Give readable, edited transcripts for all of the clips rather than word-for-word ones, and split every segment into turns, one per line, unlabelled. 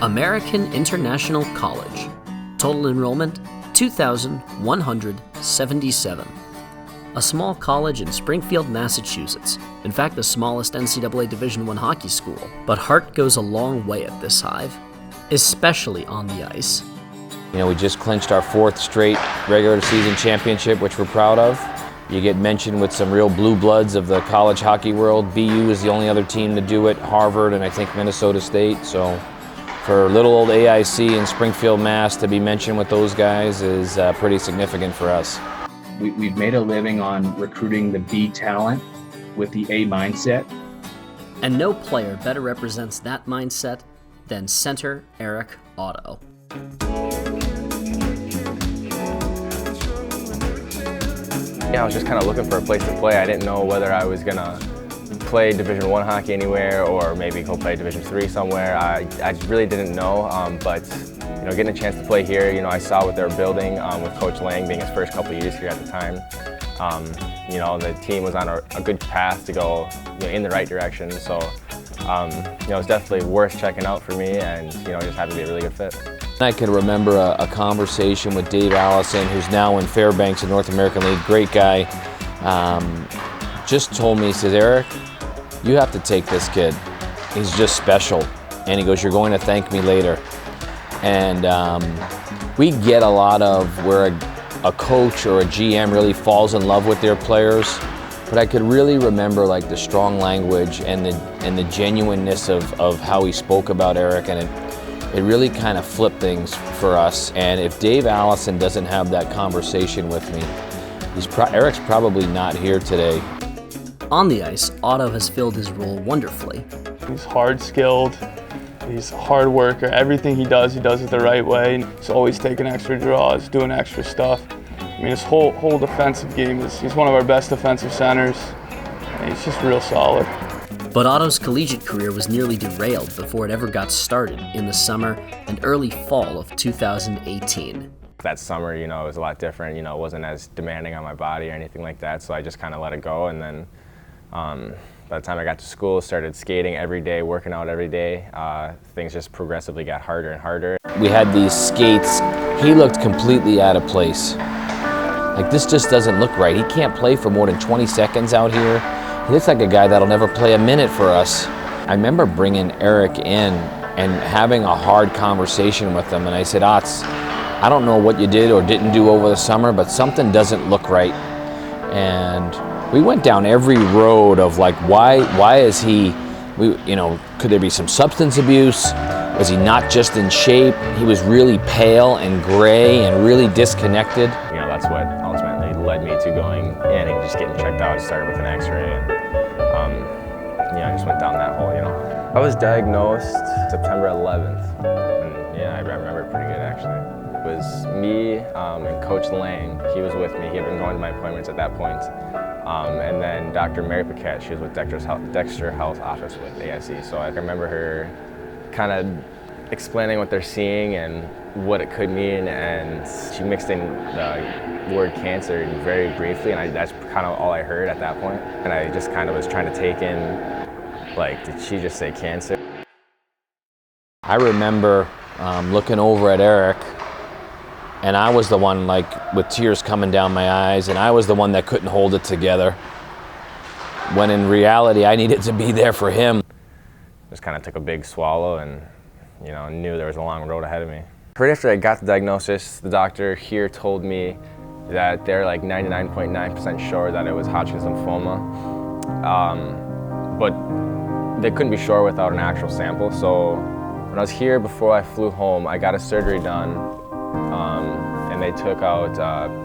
American International College. Total enrollment, 2,177. A small college in Springfield, Massachusetts. In fact, the smallest NCAA Division I hockey school. But heart goes a long way at this Hive, especially on the ice.
You know, we just clinched our 4th straight regular season championship, which we're proud of. You get mentioned with some real blue bloods of the college hockey world. BU is the only other team to do it, Harvard and I think Minnesota State. So for little old AIC in Springfield, Mass to be mentioned with those guys is pretty significant for us.
We've made a living on recruiting the B talent with the A mindset.
And no player better represents that mindset than center Eric Otto.
Yeah, I was just kind of looking for a place to play. I didn't know whether I was gonna play Division I hockey anywhere or maybe go play Division III somewhere. I really didn't know, but you know, getting a chance to play here, you know, I saw what they were building with Coach Lang being his first couple of years here at the time. You know, the team was on a good path to go, you know, in the right direction. So, you know, it's definitely worth checking out for me, and you know, just had to be a really good fit.
I could remember a conversation with Dave Allison, who's now in Fairbanks in North American League, great guy. Just told me, he says, Eric, you have to take this kid. He's just special. And he goes, you're going to thank me later. And we get a lot of where a coach or a GM really falls in love with their players. But I could really remember like the strong language and the genuineness of how he spoke about Eric, and it really kind of flipped things for us. And if Dave Allison doesn't have that conversation with me, Eric's probably not here today.
On the ice, Otto has filled his role wonderfully.
He's hard-skilled, he's a hard worker. Everything he does it the right way. He's always taking extra draws, doing extra stuff. I mean, his whole defensive game he's one of our best defensive centers. And he's just real solid.
But Otto's collegiate career was nearly derailed before it ever got started in the summer and early fall of 2018.
That summer, you know, it was a lot different. You know, it wasn't as demanding on my body or anything like that, so I just kind of let it go. And then by the time I got to school, started skating every day, working out every day, things just progressively got harder and harder.
We had these skates. He looked completely out of place. Like, this just doesn't look right. He can't play for more than 20 seconds out here. He looks like a guy that'll never play a minute for us. I remember bringing Eric in and having a hard conversation with him, and I said, Otts, I don't know what you did or didn't do over the summer, but something doesn't look right. And we went down every road of like, why is he, you know, could there be some substance abuse? Was he not just in shape? He was really pale and gray and really disconnected.
You know, that's what ultimately led me to going in and just getting checked out. I started with an x-ray and, you know, I just went down that hole, you know. I was diagnosed September 11th, and yeah, I remember it pretty good actually. It was me and Coach Lang. He was with me. He had been going to my appointments at that point. And then Dr. Mary Paquette, she was with Dexter Health Office with AIC. So I remember her kind of explaining what they're seeing and what it could mean, and she mixed in the word cancer very briefly, and that's kind of all I heard at that point. And I just kind of was trying to take in, like, did she just say cancer?
I remember looking over at Eric, and I was the one like with tears coming down my eyes, and I was the one that couldn't hold it together, when in reality I needed to be there for him.
Just kind of took a big swallow and, you know, knew there was a long road ahead of me. Right after I got the diagnosis, the doctor here told me that they're like 99.9% sure that it was Hodgkin's lymphoma, but they couldn't be sure without an actual sample. So when I was here before I flew home, I got a surgery done, and they took out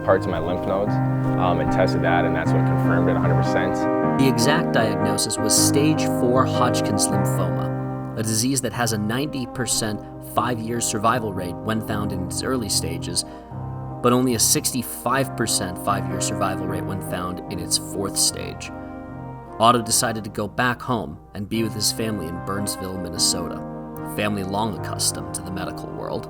parts of my lymph nodes and tested that, and that's what confirmed it 100%.
The exact diagnosis was Stage IV Hodgkins Lymphoma, a disease that has a 90% 5-year survival rate when found in its early stages, but only a 65% 5-year survival rate when found in its 4th stage. Otto decided to go back home and be with his family in Burnsville, Minnesota, a family long accustomed to the medical world.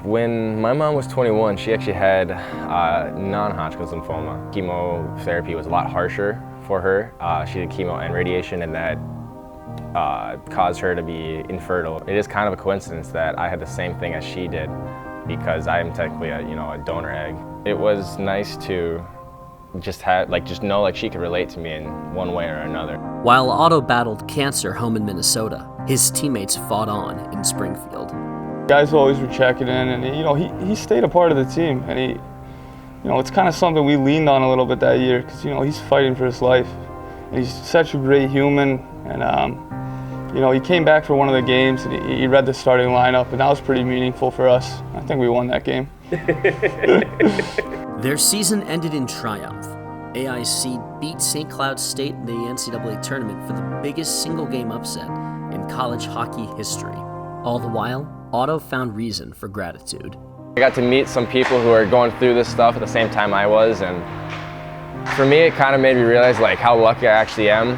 When my mom was 21, she actually had non-Hodgkin's lymphoma. Chemotherapy was a lot harsher for her. She did chemo and radiation, and that caused her to be infertile. It is kind of a coincidence that I had the same thing as she did, because I am technically a donor egg. It was nice to just know like she could relate to me in one way or another.
While Otto battled cancer home in Minnesota, his teammates fought on in Springfield.
Guys always were checking in, and he stayed a part of the team, and it's kind of something we leaned on a little bit that year, because he's fighting for his life. And he's such a great human, and he came back for one of the games, and he read the starting lineup, and that was pretty meaningful for us. I think we won that game.
Their season ended in triumph. AIC beat St. Cloud State in the NCAA tournament for the biggest single-game upset in college hockey history. All the while, Otto found reason for gratitude.
I got to meet some people who are going through this stuff at the same time I was, and for me it kind of made me realize like how lucky I actually am,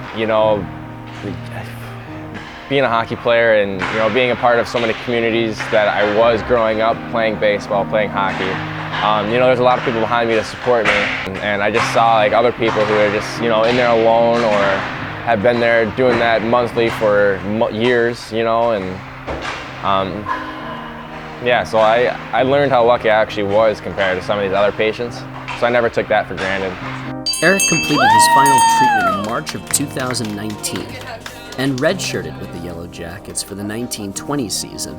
being a hockey player and being a part of so many communities that I was growing up playing baseball, playing hockey. There's a lot of people behind me to support me, and I just saw like other people who are just in there alone or have been there doing that monthly for years, yeah, so I learned how lucky I actually was compared to some of these other patients, so I never took that for granted.
Eric completed his final treatment in March of 2019 and redshirted with the Yellow Jackets for the 1920 season,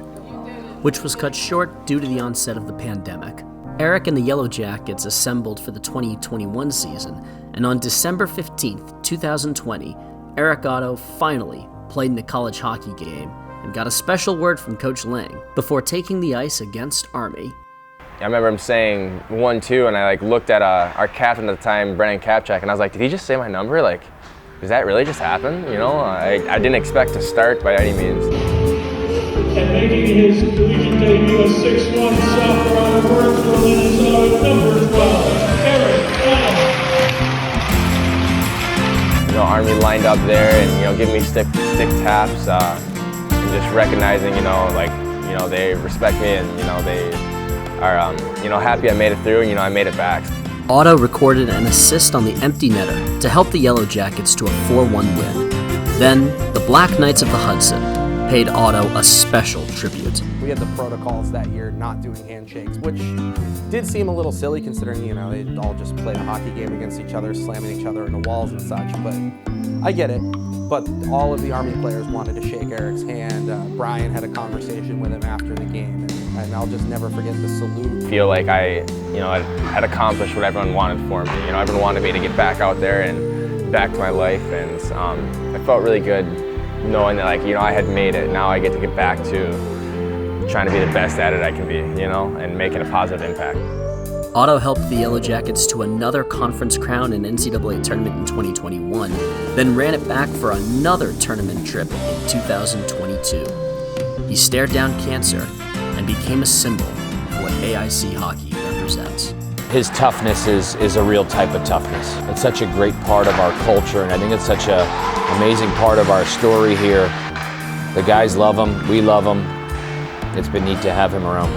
which was cut short due to the onset of the pandemic. Eric and the Yellow Jackets assembled for the 2021 season, and on December 15th, 2020, Eric Otto finally played in a college hockey game and got a special word from Coach Lang before taking the ice against Army.
I remember him saying 1-2, and I looked at our captain at the time, Brennan Kapchak, and I was like, did he just say my number? Does that really just happen? I didn't expect to start by any means.
And making his collegiate debut, a 6'1" sophomore out of Burnsville, Minnesota, number 12, Eric Otto.
Army lined up there and giving me stick taps, and just recognizing they respect me and they are happy I made it through and I made it back.
Otto recorded an assist on the empty netter to help the Yellow Jackets to a 4-1 win. Then, the Black Knights of the Hudson paid Otto a special tribute.
We had the protocols that year not doing handshakes, which did seem a little silly considering, they all just played a hockey game against each other, slamming each other into walls and such, but I get it. But all of the Army players wanted to shake Eric's hand. Brian had a conversation with him after the game, and I'll just never forget the salute.
I feel like I had accomplished what everyone wanted for me. Everyone wanted me to get back out there and back to my life, and I felt really good knowing that I had made it. Now I get to get back to trying to be the best at it I can be, and making a positive impact.
Otto helped the Yellow Jackets to another conference crown in NCAA tournament in 2021, then ran it back for another tournament trip in 2022. He stared down cancer and became a symbol of what AIC hockey represents.
His toughness is a real type of toughness. It's such a great part of our culture, and I think it's such an amazing part of our story here. The guys love him, we love him. It's been neat to have him around.